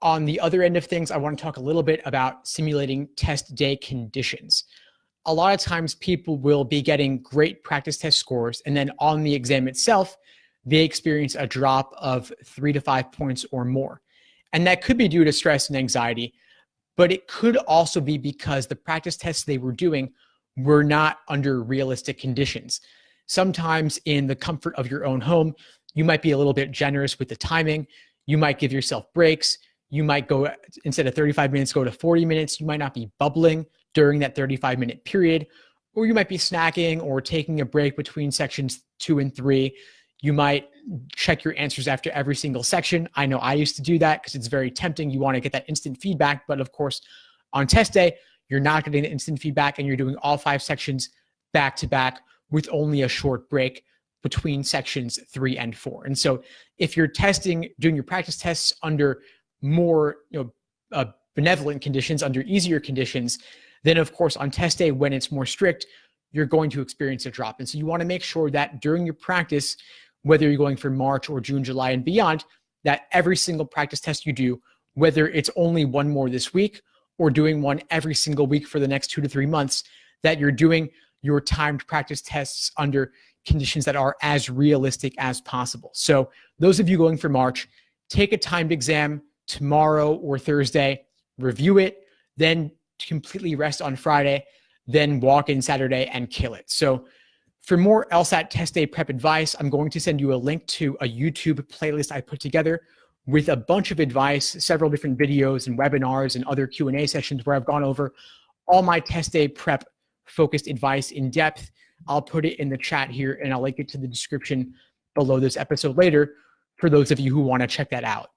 On the other end of things, I want to talk a little bit about simulating test day conditions. A lot of times people will be getting great practice test scores, and then on the exam itself, they experience a drop of 3 to 5 points or more. And that could be due to stress and anxiety, but it could also be because the practice tests they were doing were not under realistic conditions. Sometimes in the comfort of your own home, you might be a little bit generous with the timing. You might give yourself breaks. You might go, instead of 35 minutes, go to 40 minutes. You might not be bubbling during that 35-minute period, or you might be snacking or taking a break between sections 2 and 3. You might check your answers after every single section. I know I used to do that because it's very tempting. You want to get that instant feedback, but of course, on test day, you're not getting the instant feedback and you're doing all 5 sections back to back with only a short break between sections 3 and 4. And so if you're doing your practice tests under more benevolent conditions, under easier conditions, then of course on test day when it's more strict, you're going to experience a drop. And so you want to make sure that during your practice, whether you're going for March or June, July, and beyond, that every single practice test you do, whether it's only one more this week or doing one every single week for the next 2 to 3 months, that you're doing your timed practice tests under conditions that are as realistic as possible. So those of you going for March, take a timed exam tomorrow or Thursday, review it, then completely rest on Friday, then walk in Saturday and kill it. So for more LSAT test day prep advice, I'm going to send you a link to a YouTube playlist I put together with a bunch of advice, several different videos and webinars and other Q&A sessions where I've gone over all my test day prep focused advice in depth. I'll put it in the chat here and I'll link it to the description below this episode later for those of you who want to check that out.